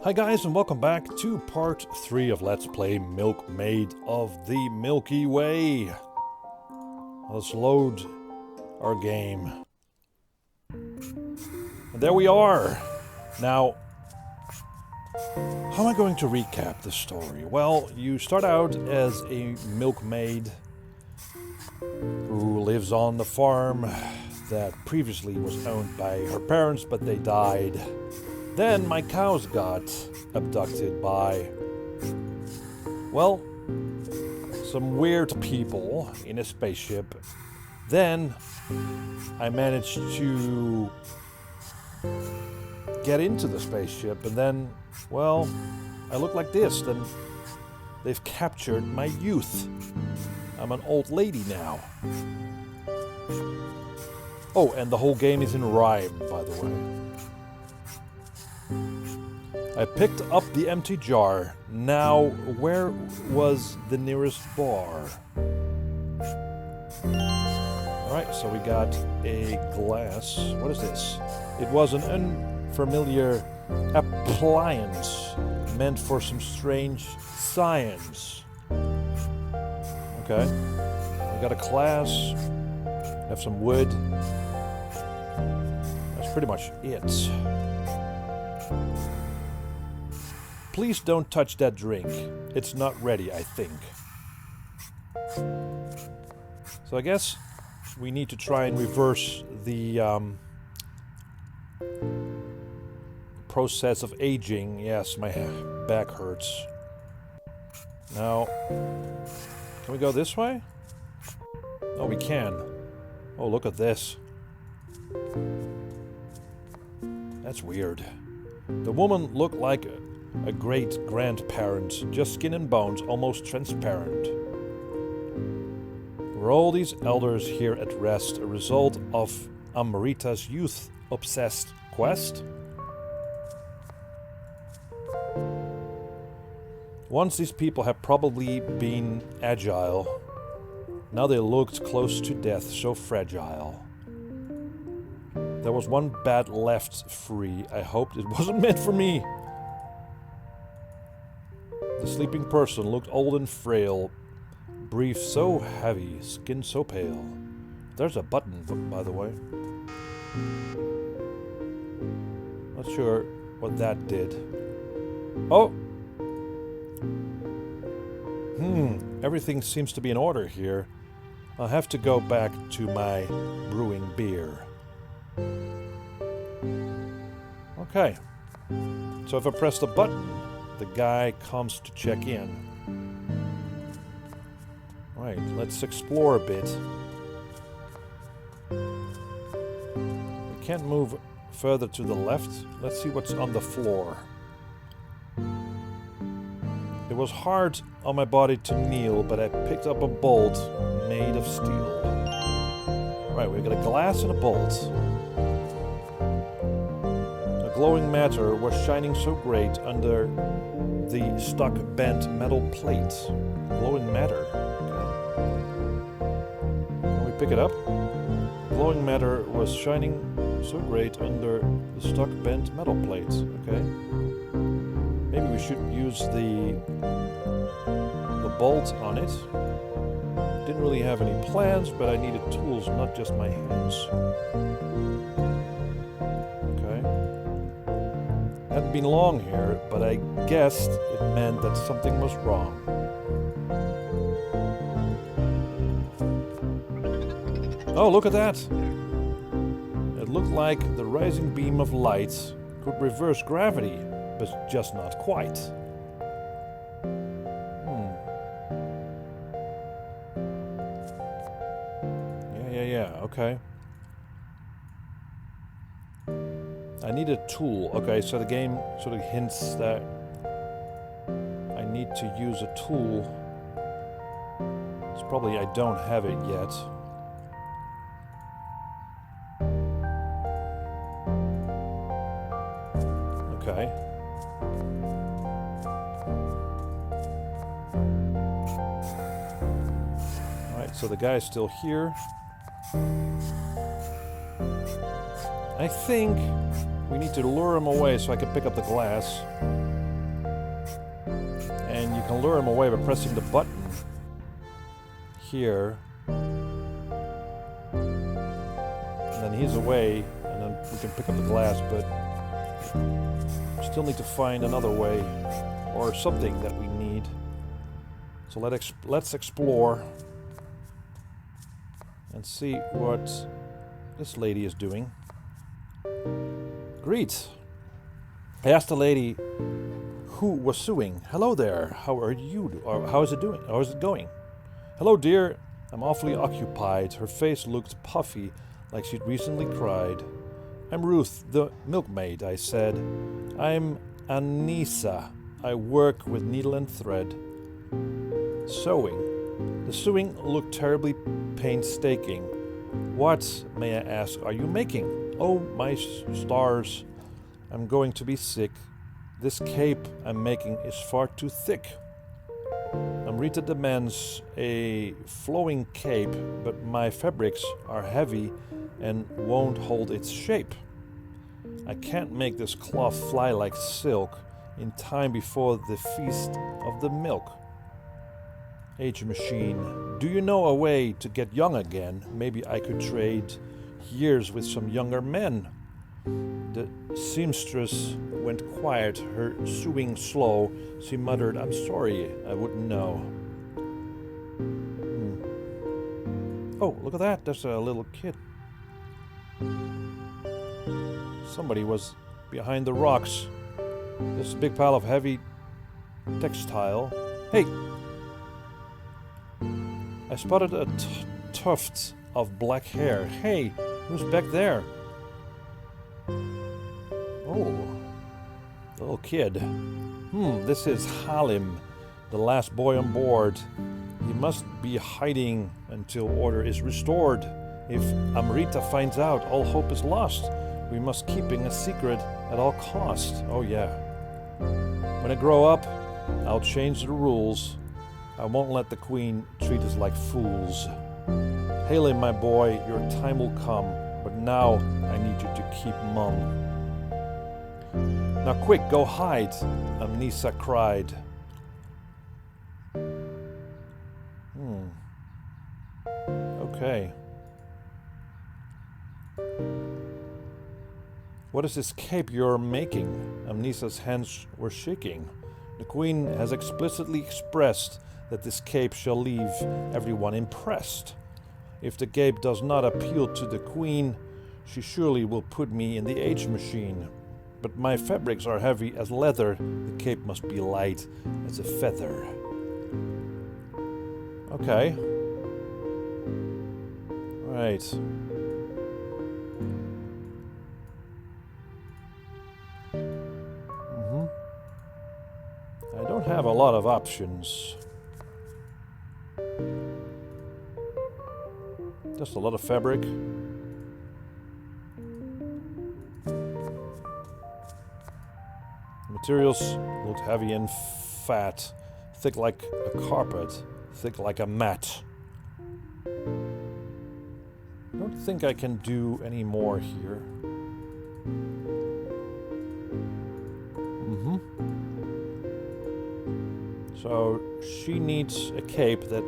Hi guys, and welcome back to part 3 of Let's Play Milkmaid of the Milky Way. Let's load our game. And there we are! Now, how am I going to recap the story? Well, you start out as a milkmaid who lives on the farm that previously was owned by her parents, but they died. Then my cows got abducted by, well, some weird people in a spaceship. Then I managed to get into the spaceship, and then, well, I look like this. Then they've captured my youth. I'm an old lady now. Oh, and the whole game is in rhyme, by the way. I picked up the empty jar. Now, where was the nearest bar? Alright, so we got a glass. What is this? It was an unfamiliar appliance meant for some strange science. Okay. We got a glass. Have some wood. That's pretty much it. Please don't touch that drink. It's not ready, I think. So I guess we need to try and reverse the process of aging. Yes, my back hurts. Now, can we go this way? Oh, we can. Oh, look at this. That's weird. The woman looked like a great-grandparent, just skin and bones, almost transparent. Were all these elders here at rest a result of Amrita's youth-obsessed quest? Once these people have probably been agile. Now they looked close to death, so fragile. There was one bat left free. I hoped it wasn't meant for me. The sleeping person looked old and frail, breath so heavy, skin so pale. There's a button, by the way. Not sure what that did. Oh! Everything seems to be in order here. I'll have to go back to my brewing beer. Okay. So if I press the button, the guy comes to check in. Right, let's explore a bit. We can't move further to the left. Let's see what's on the floor. It was hard on my body to kneel, but I picked up a bolt made of steel. Right, we got a glass and a bolt. A glowing matter was shining so great under the stuck bent metal plate. Glowing matter. Okay. Can we pick it up? Glowing matter was shining so great under the stuck bent metal plate. Okay. Maybe we should use the bolt on it. Didn't really have any plans, but I needed tools, not just my hands. Hadn't been long here, but I guessed it meant that something was wrong. Oh, look at that! It looked like the rising beam of light could reverse gravity, but just not quite. Yeah, okay. I need a tool. Okay, so the game sort of hints that I need to use a tool. It's probably I don't have it yet. Okay. Alright, so the guy's still here. I think We need to lure him away so I can pick up the glass. And you can lure him away by pressing the button here. And then he's away, and then we can pick up the glass, but still need to find another way or something that we need. So let's explore and see what this lady is doing. Greet. I asked the lady who was suing. Hello there. How are you? Or how is it doing? How is it going? Hello, dear. I'm awfully occupied. Her face looked puffy, like she'd recently cried. I'm Ruth, the milkmaid, I said. I'm Anissa. I work with needle and thread. Sewing. The sewing looked terribly painstaking. What, may I ask, are you making? Oh, my stars. I'm going to be sick. This cape I'm making is far too thick. Amrita demands a flowing cape, but my fabrics are heavy and won't hold its shape. I can't make this cloth fly like silk in time before the feast of the milk. Age machine, do you know a way to get young again? Maybe I could trade years with some younger men. The seamstress went quiet, her sewing slow. She muttered, I'm sorry, I wouldn't know. Oh, look at that, there's a little kid. Somebody was behind the rocks. There's a big pile of heavy textile. Hey! I spotted a tuft of black hair. Hey, who's back there? Oh, the little kid. This is Halim, the last boy on board. He must be hiding until order is restored. If Amrita finds out, all hope is lost. We must keep it a secret at all costs. Oh yeah. When I grow up, I'll change the rules. I won't let the queen treat us like fools. Halim, my boy, your time will come, but now I need you to keep mum. Now quick, go hide, Amnisa cried. Okay. What is this cape you're making? Amnisa's hands were shaking. The queen has explicitly expressed that this cape shall leave everyone impressed. If the cape does not appeal to the queen, she surely will put me in the age machine. But my fabrics are heavy as leather, the cape must be light as a feather. Okay. Right. I don't have a lot of options. Just a lot of fabric. Materials looked heavy and fat, thick like a carpet, thick like a mat. I don't think I can do any more here. So she needs a cape that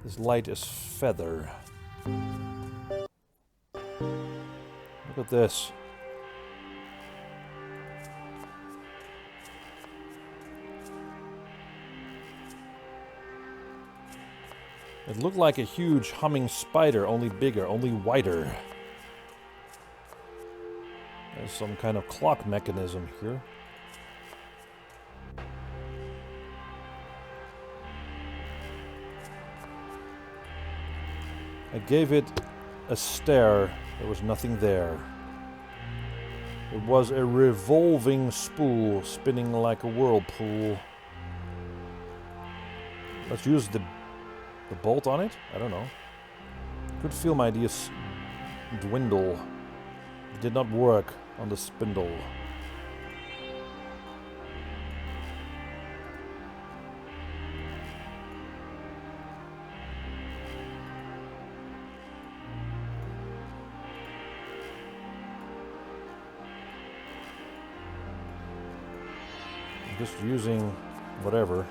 is light as feather. Look at this. It looked like a huge humming spider, only bigger, only wider. There's some kind of clock mechanism here. I gave it a stare. There was nothing there. It was a revolving spool, spinning like a whirlpool. Let's use the bolt on it? I don't know. Could feel my ideas dwindle. It did not work on the spindle. just using whatever.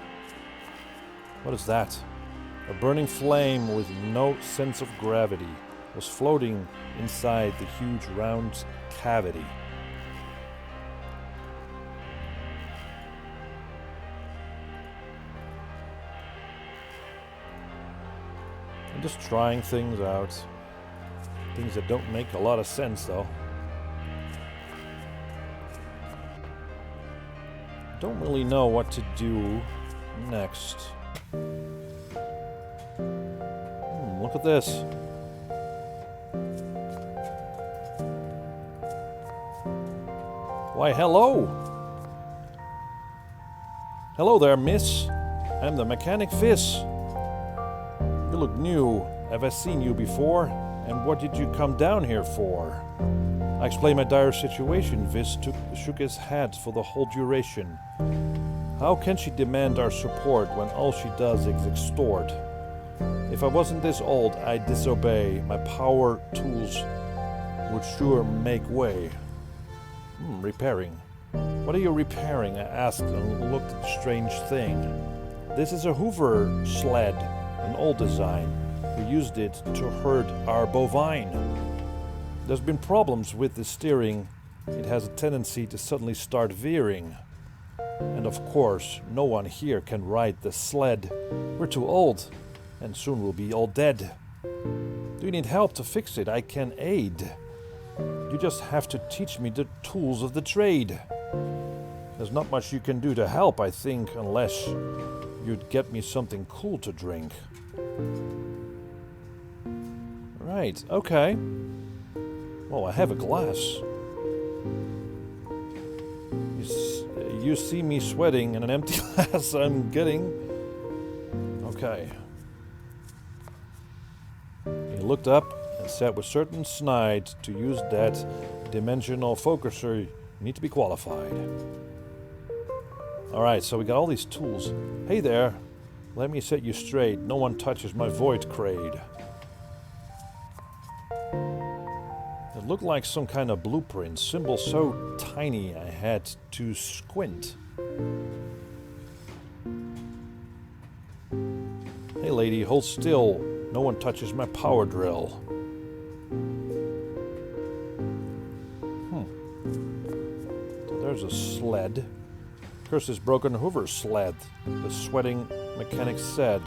What is that? A burning flame with no sense of gravity was floating inside the huge round cavity. I'm just trying things out. Things that don't make a lot of sense, though. Don't really know what to do next. Look at this. Why, hello! Hello there, miss. I'm the mechanic Vis. You look new. Have I seen you before? And what did you come down here for? I explained my dire situation. Vis shook his head for the whole duration. How can she demand our support when all she does is extort? If I wasn't this old, I'd disobey. My power tools would sure make way. Repairing. What are you repairing? I asked and looked at the strange thing. This is a Hoover Sled, an old design. We used it to herd our bovine. There's been problems with the steering. It has a tendency to suddenly start veering. And of course, no one here can ride the sled. We're too old, and soon we'll be all dead. Do you need help to fix it? I can aid. You just have to teach me the tools of the trade. There's not much you can do to help, I think, unless you'd get me something cool to drink. Right, okay. Well, I have a glass. You see me sweating in an empty glass I'm getting. Okay. He looked up and said with certain snide, to use that dimensional focuser, you need to be qualified. Alright, so we got all these tools. Hey there, let me set you straight. No one touches my void crate. It looked like some kind of blueprint, symbol so tiny I had to squint. Hey lady, hold still. No one touches my power drill. So there's a sled. Curse this broken Hoover Sled, the sweating mechanic said.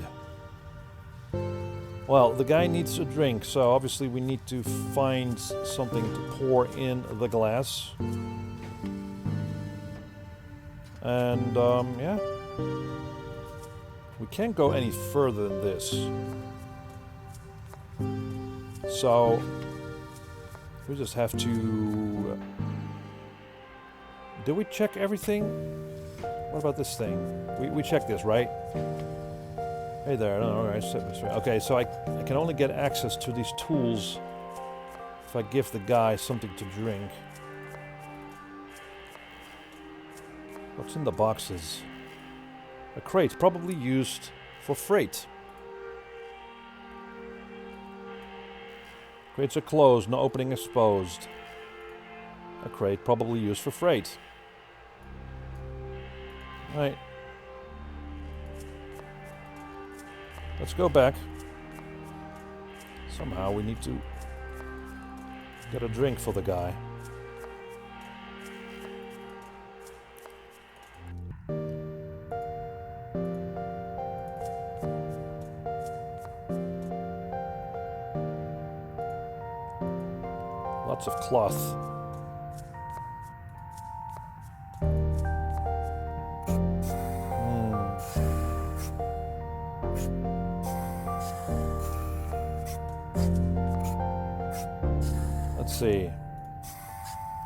Well, the guy needs a drink, so obviously we need to find something to pour in the glass. And, yeah. We can't go any further than this. So, we just have to... Did we check everything? What about this thing? We checked this, right? Hey there, alright, okay, so I can only get access to these tools if I give the guy something to drink. What's in the boxes? A crate, probably used for freight. Crates are closed, no opening exposed. A crate, probably used for freight. Right. Let's go back. Somehow we need to get a drink for the guy. Lots of cloth. Let's see.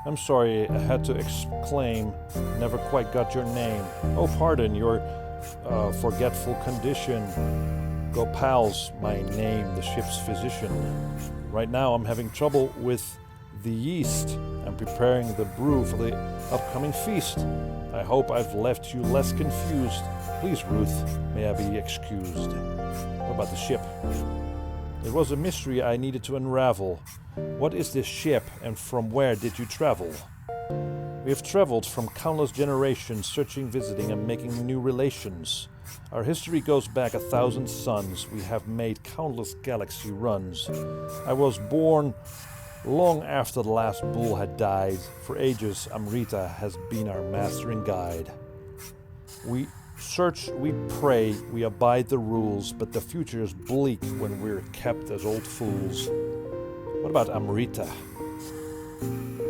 I'm sorry, I had to exclaim. Never quite got your name. Oh, pardon your forgetful condition. Go pals, my name, the ship's physician. Right now I'm having trouble with the yeast. I'm preparing the brew for the upcoming feast. I hope I've left you less confused. Please, Ruth, may I be excused. What about the ship? It was a mystery I needed to unravel. What is this ship, and from where did you travel? We We have traveled from countless generations, searching, visiting, and making new relations. Our history goes back 1,000 suns. We have made countless galaxy runs. I was born long after the last bull had died. For ages, Amrita has been our master and guide. We search, we pray, we abide the rules, but the future is bleak when we're kept as old fools. What about Amrita?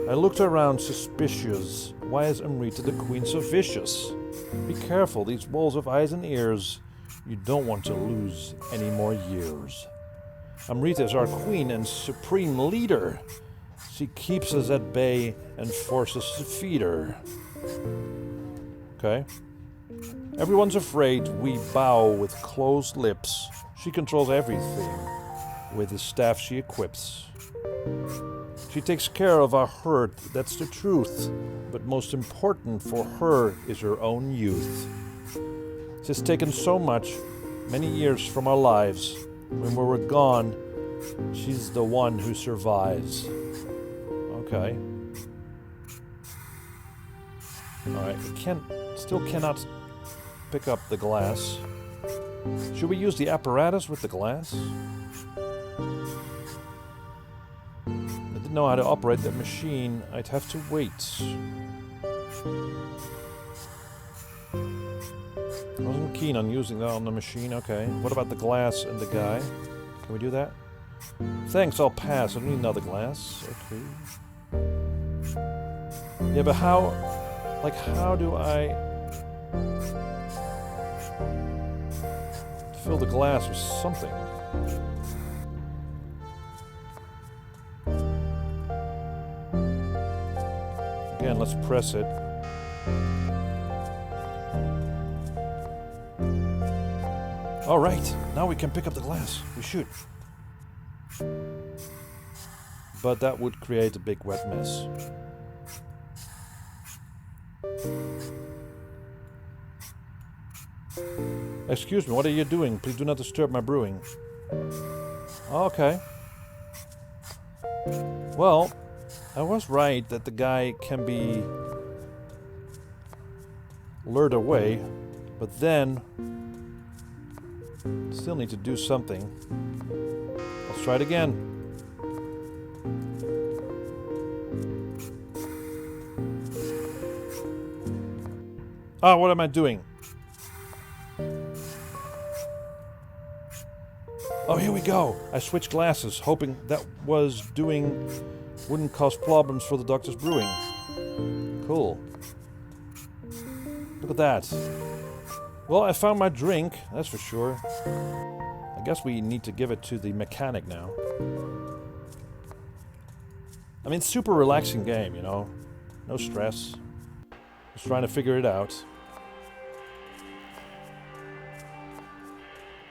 I looked around suspicious. Why is Amrita the queen so vicious? Be careful, these walls of eyes and ears. You don't want to lose any more years. Amrita is our queen and supreme leader. She keeps us at bay and forces us to feed her. Okay. Everyone's afraid. We bow with closed lips. She controls everything with the staff she equips. She takes care of our hurt, that's the truth. But most important for her is her own youth. She's taken so much, many years from our lives. When we were gone, she's the one who survives. Okay. Alright, still cannot pick up the glass. Should we use the apparatus with the glass? I didn't know how to operate that machine. I'd have to wait. I wasn't keen on using that on the machine. Okay. What about the glass and the guy? Can we do that? Thanks, I'll pass. I don't need another glass. Okay. Yeah, but how... Like, how do I... fill the glass with something? Again, let's press it. Alright, now we can pick up the glass. We should. But that would create a big wet mess. Excuse me, what are you doing? Please do not disturb my brewing. Okay. Well, I was right that the guy can be lured away, but then still need to do something. Let's try it again. Ah, what am I doing? Oh, here we go. I switched glasses, hoping that wouldn't cause problems for the doctor's brewing. Cool. Look at that. Well, I found my drink, that's for sure. I guess we need to give it to the mechanic now. I mean, super relaxing game, you know. No stress. Just trying to figure it out.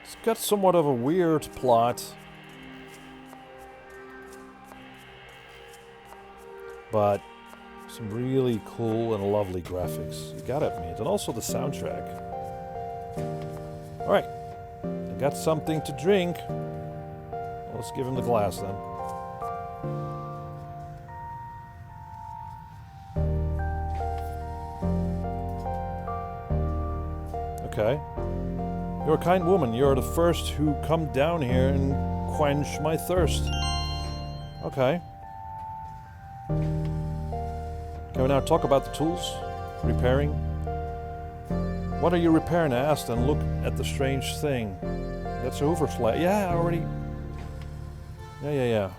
It's got somewhat of a weird plot. But some really cool and lovely graphics. You gotta admit. And also the soundtrack. Alright. I got something to drink. Let's give him the glass then. Okay. You're a kind woman. You're the first who come down here and quench my thirst. Okay. Can we now talk about the tools? Repairing? What are you repairing? I asked and looked at the strange thing. That's a Hoover Sled. Yeah, I already... Yeah.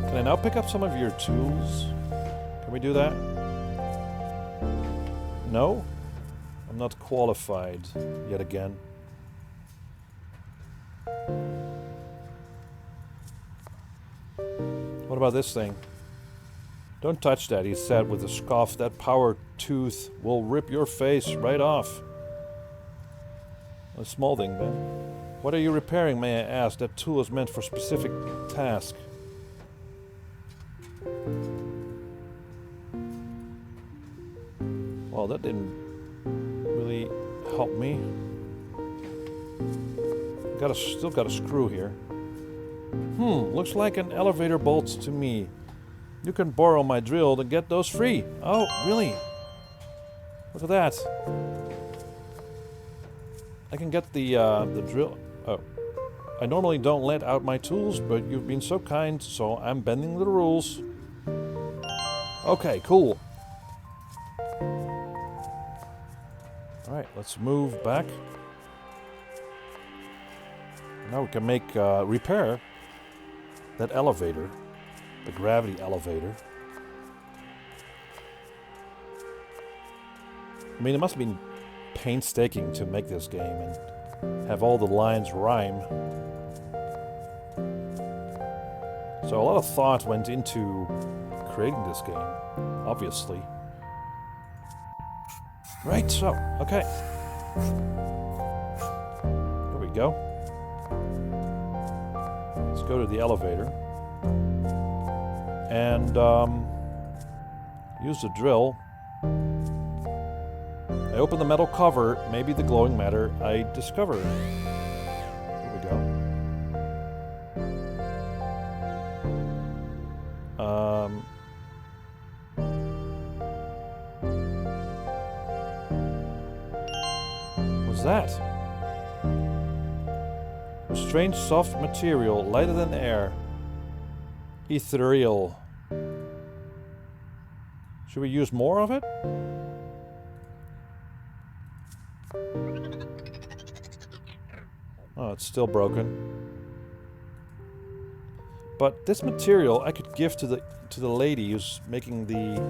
Can I now pick up some of your tools? Can we do that? No? I'm not qualified yet again. What about this thing? Don't touch that, he said with a scoff. That power tooth will rip your face right off. A small thing, then. What are you repairing, may I ask? That tool is meant for a specific task. Well, that didn't really help me. Still got a screw here. Looks like an elevator bolt to me. You can borrow my drill to get those free. Oh, really? Look at that. I can get the drill. Oh. I normally don't let out my tools, but you've been so kind, so I'm bending the rules. Okay, cool. Alright, let's move back. Now we can make repair that elevator, the gravity elevator. I mean, it must have been painstaking to make this game and have all the lines rhyme. So a lot of thought went into creating this game, obviously. Right, so, okay. Here we go. Let's go to the elevator. And, use the drill. I open the metal cover, maybe the glowing matter I discovered. Here we go. What's that? A strange soft material, lighter than air. Ethereal. Should we use more of it? Oh, it's still broken. But this material I could give to the lady who's making the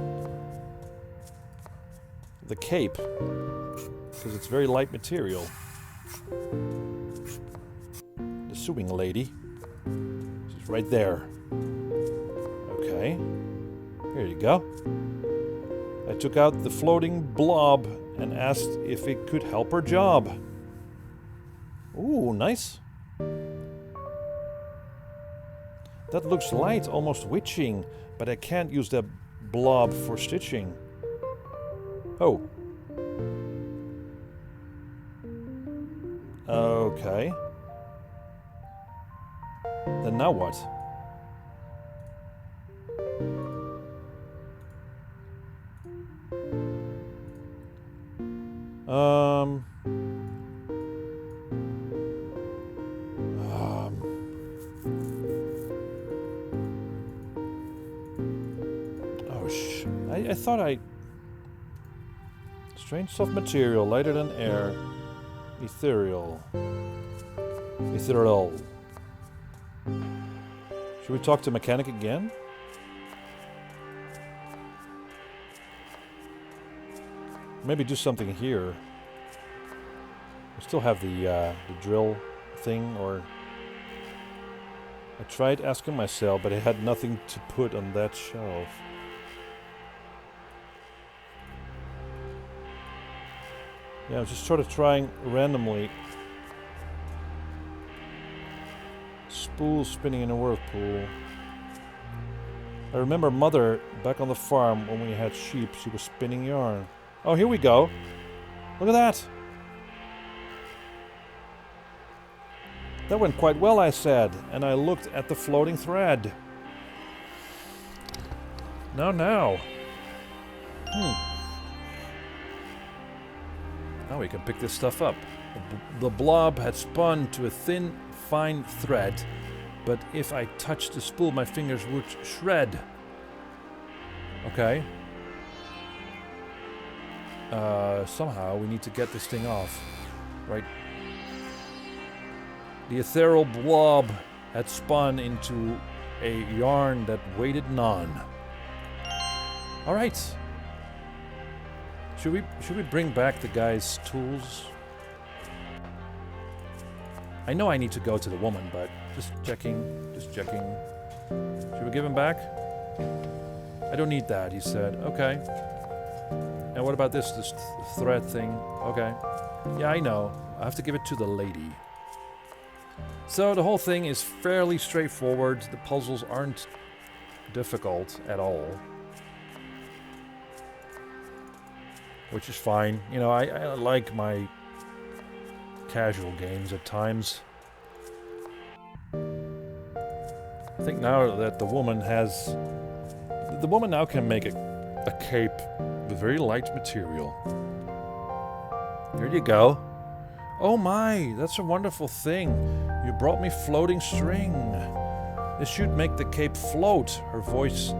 cape, because it's very light material. The sewing lady. She's right there. Okay. Here you go. I took out the floating blob and asked if it could help her job. Ooh, nice. That looks light, almost witching, but I can't use that blob for stitching. Oh. Okay. Then now what? I thought I... Strange soft material, lighter than air. Ethereal. Ethereal. Should we talk to mechanic again? Maybe do something here. I still have the drill thing, or... I tried asking myself, but I had nothing to put on that shelf. Yeah, I was just sort of trying randomly. Spool spinning in a whirlpool. I remember Mother, back on the farm when we had sheep, she was spinning yarn. Oh, here we go. Look at that. That went quite well, I said, and I looked at the floating thread. Now. Now we can pick this stuff up. The blob had spun to a thin, fine thread, but if I touched the spool, my fingers would shred. Okay. Somehow we need to get this thing off. Right. The ethereal blob had spun into a yarn that waited none. Alright. Should we bring back the guy's tools? I know I need to go to the woman, but just checking. Should we give him back? I don't need that, he said. Okay. And what about this thread thing? Okay. Yeah, I know. I have to give it to the lady. So the whole thing is fairly straightforward. The puzzles aren't difficult at all. Which is fine. You know, I like my casual games at times. think now that the woman now can make a cape with very light material. There you go. Oh my, that's a wonderful thing. You brought me floating string. This should make the cape float, her voice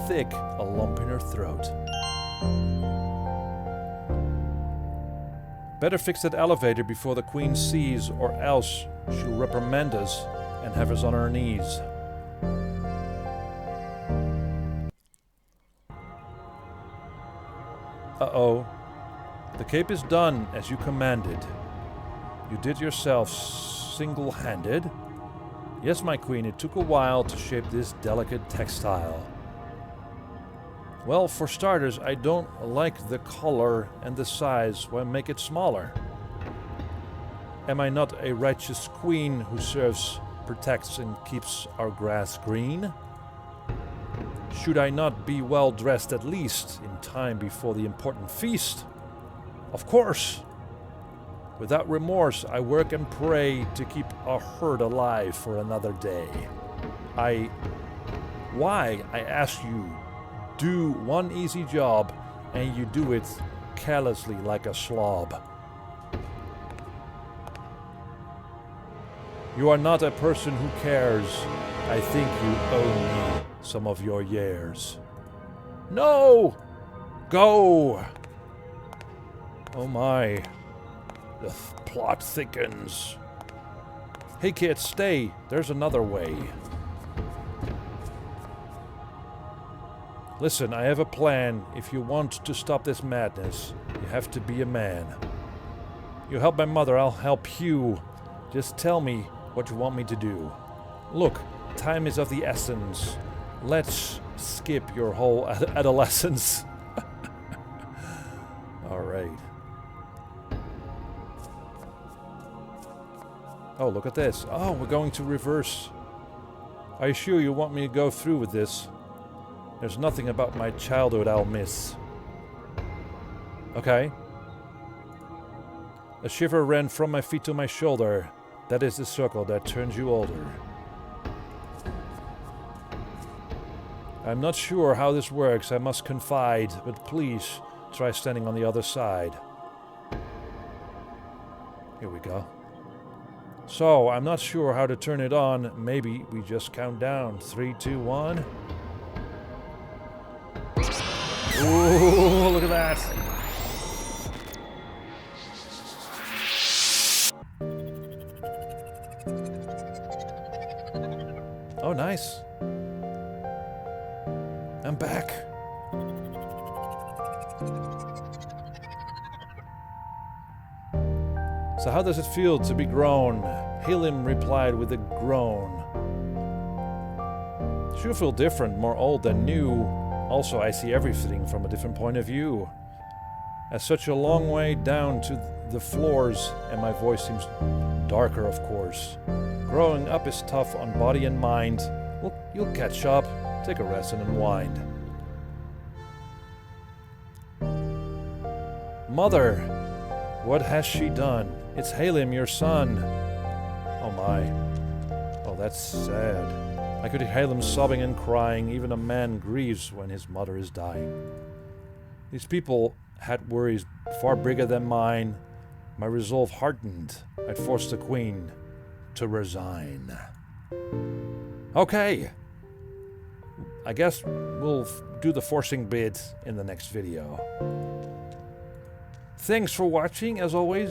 thick, a lump in her throat. Better fix that elevator before the queen sees, or else she'll reprimand us and have us on our knees. Uh-oh. The cape is done as you commanded. You did yourself single-handed? Yes, my queen, it took a while to shape this delicate textile. Well, for starters, I don't like the color and the size. Why make it smaller? Am I not a righteous queen who serves, protects, and keeps our grass green? Should I not be well dressed at least in time before the important feast? Of course! Without remorse, I work and pray to keep our herd alive for another day. Why, I ask you, do one easy job and you do it carelessly like a slob. You are not a person who cares. I think you owe me some of your years. No! Go! Oh my. The plot thickens. Hey kids, stay. There's another way. Listen, I have a plan. If you want to stop this madness, you have to be a man. You help my mother, I'll help you. Just tell me what you want me to do. Look, time is of the essence. Let's skip your whole adolescence. Alright. Oh, look at this. Oh, we're going to reverse. Are you sure you want me to go through with this? There's nothing about my childhood I'll miss. Okay. A shiver ran from my feet to my shoulder. That is the circle that turns you older. I'm not sure how this works, I must confide, but please try standing on the other side. Here we go. So, I'm not sure how to turn it on. Maybe we just count down. 3, 2, 1. Ooh, look at that. Oh, nice. I'm back. So how does it feel to be grown? Halim replied with a groan. Sure feel different, more old than new. Also, I see everything from a different point of view. As such a long way down to the floors, and my voice seems darker, of course. Growing up is tough on body and mind. Well, you'll catch up. Take a rest and unwind. Mother, what has she done? It's Halim, your son. Oh my. Oh, that's sad. I could hear Halim sobbing and crying. Even a man grieves when his mother is dying. These people had worries far bigger than mine. My resolve hardened. I'd forced the queen to resign. Okay. I guess we'll do the forcing bit in the next video. Thanks for watching, as always.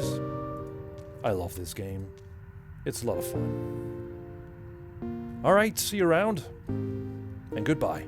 I love this game. It's a lot of fun. Alright, see you around, and goodbye.